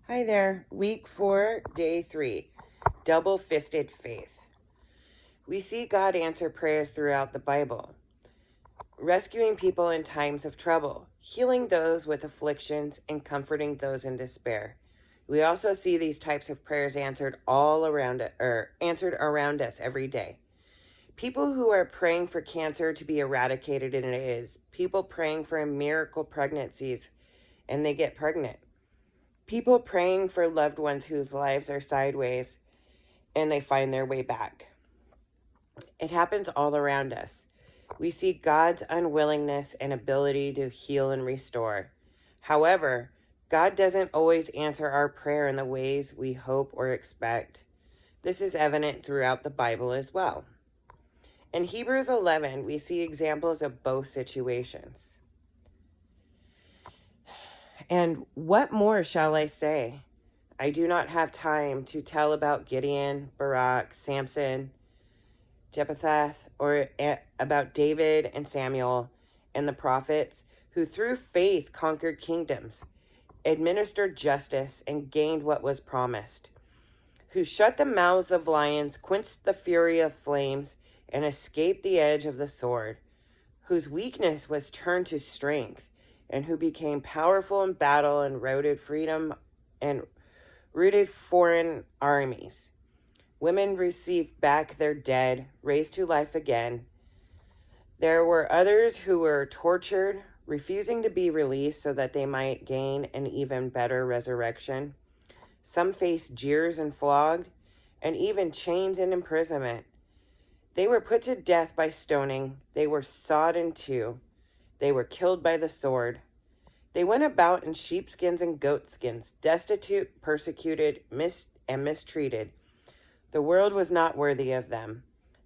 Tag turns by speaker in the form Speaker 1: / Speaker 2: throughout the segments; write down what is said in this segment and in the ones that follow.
Speaker 1: Hi there, week 4, day 3, double-fisted faith. We see God answer prayers throughout the Bible, rescuing people in times of trouble, healing those with afflictions, and comforting those in despair. We also see these types of prayers answered around us every day. People who are praying for cancer to be eradicated, and it is. People praying for miracle pregnancies, and they get pregnant. People praying for loved ones whose lives are sideways and they find their way back. It happens all around us. We see God's unwillingness and ability to heal and restore. However, God doesn't always answer our prayer in the ways we hope or expect. This is evident throughout the Bible as well. In Hebrews 11, we see examples of both situations. And what more shall I say? I do not have time to tell about Gideon, Barak, Samson, Jephthah, or about David and Samuel and the prophets who through faith conquered kingdoms, administered justice, and gained what was promised, who shut the mouths of lions, quenched the fury of flames, and escaped the edge of the sword, whose weakness was turned to strength, and who became powerful in battle and routed foreign armies. Women received back their dead, raised to life again. There were others who were tortured, refusing to be released so that they might gain an even better resurrection. Some faced jeers and flogged, and even chains and imprisonment. They were put to death by stoning. They were sawed in two. They were killed by the sword. They went about in sheepskins and goatskins, destitute, persecuted, mistreated. The world was not worthy of them.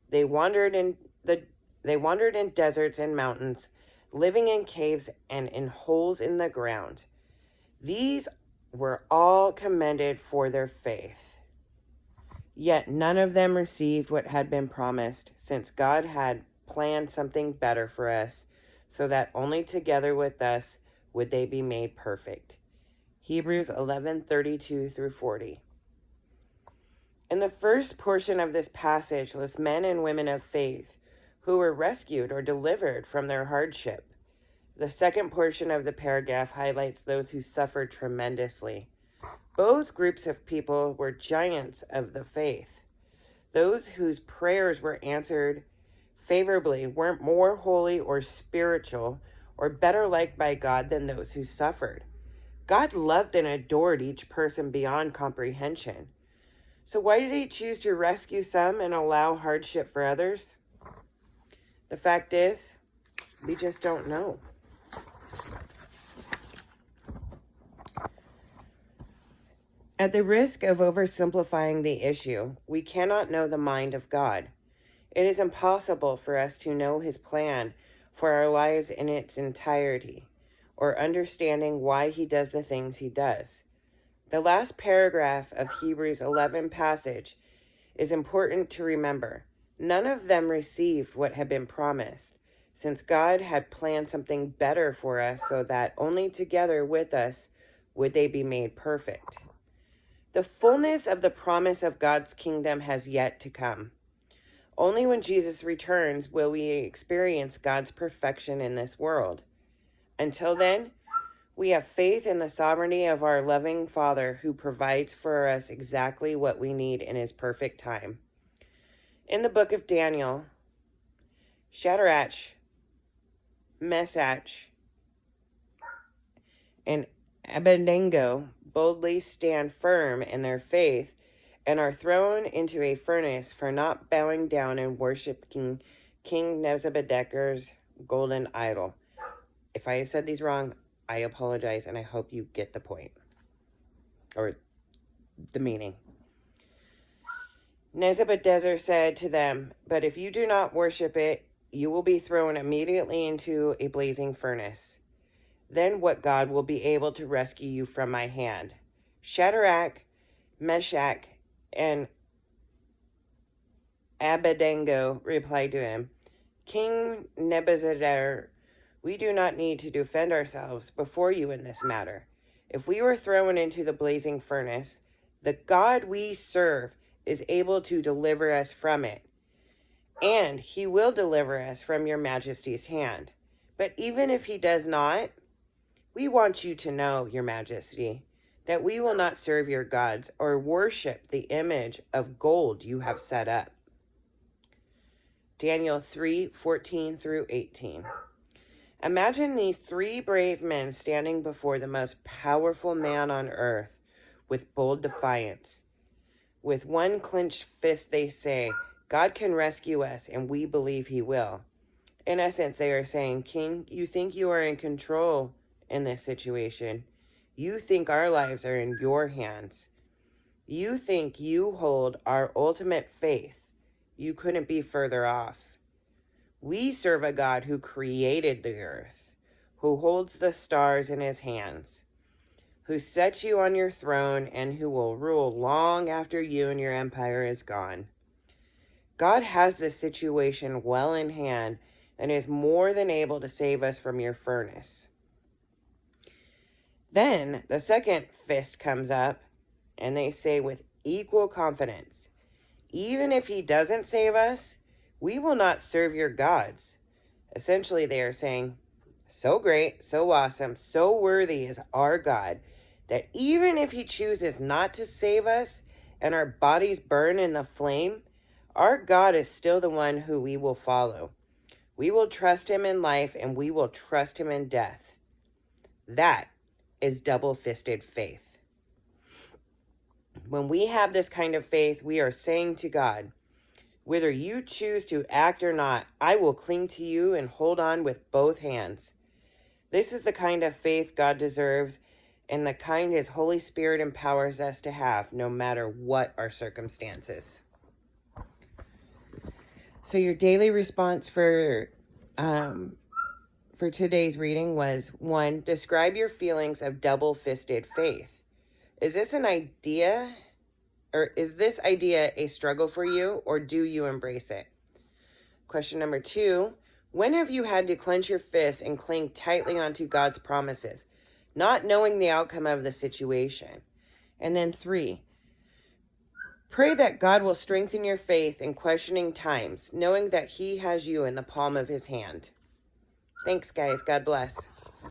Speaker 1: They wandered in deserts and mountains, living in caves and in holes in the ground. These were all commended for their faith. Yet none of them received what had been promised, since God had planned something better for us, so that only together with us would they be made perfect. Hebrews 11:32 through 40. In the first portion of this passage lists men and women of faith who were rescued or delivered from their hardship. The second portion of the paragraph highlights those who suffered tremendously. Both groups of people were giants of the faith. Those whose prayers were answered favorably weren't more holy or spiritual or better liked by God than those who suffered. God loved and adored each person beyond comprehension. So why did he choose to rescue some and allow hardship for others? The fact is, we just don't know. At the risk of oversimplifying the issue, we cannot know the mind of God. It is impossible for us to know his plan for our lives in its entirety, or understanding why he does the things he does. The last paragraph of Hebrews 11 passage is important to remember. None of them received what had been promised, since God had planned something better for us so that only together with us would they be made perfect. The fullness of the promise of God's kingdom has yet to come. Only when Jesus returns will we experience God's perfection in this world. Until then, we have faith in the sovereignty of our loving Father who provides for us exactly what we need in his perfect time. In the book of Daniel, Shadrach, Meshach, and Abednego boldly stand firm in their faith and are thrown into a furnace for not bowing down and worshiping King Nebuchadnezzar's golden idol. If I said these wrong, I apologize, and I hope you get the point, or the meaning. Nebuchadnezzar said to them, "But if you do not worship it, you will be thrown immediately into a blazing furnace. Then what God will be able to rescue you from my hand?" Shadrach, Meshach, and Abednego replied to him, "King Nebuchadnezzar, we do not need to defend ourselves before you in this matter. If we were thrown into the blazing furnace, the God we serve is able to deliver us from it, and he will deliver us from your majesty's hand. But even if he does not, we want you to know, your majesty, that we will not serve your gods or worship the image of gold you have set up. Daniel 3:14 through 18. Imagine these three brave men standing before the most powerful man on earth with bold defiance. With one clenched fist, they say, God can rescue us, and we believe he will. In essence, they are saying, King, you think you are in control in this situation. You think our lives are in your hands. You think you hold our ultimate faith. You couldn't be further off. We serve a God who created the earth, who holds the stars in his hands, who sets you on your throne, and who will rule long after you and your empire is gone. God has this situation well in hand and is more than able to save us from your furnace. Then the second fist comes up, and they say with equal confidence, even if he doesn't save us, we will not serve your gods. Essentially, they are saying, so great, so awesome, so worthy is our God, that even if he chooses not to save us and our bodies burn in the flame, our God is still the one who we will follow. We will trust him in life, and we will trust him in death. That is double-fisted faith. When we have this kind of faith, we are saying to God, whether you choose to act or not, I will cling to you and hold on with both hands. This is the kind of faith God deserves, and the kind his Holy Spirit empowers us to have, no matter what our circumstances. So your daily response for today's reading was 1, describe your feelings of double-fisted faith. Is this an idea, or is this idea a struggle for you, or do you embrace it? Question number 2, when have you had to clench your fist and cling tightly onto God's promises, not knowing the outcome of the situation? And then 3, pray that God will strengthen your faith in questioning times, knowing that he has you in the palm of his hand. Thanks, guys. God bless.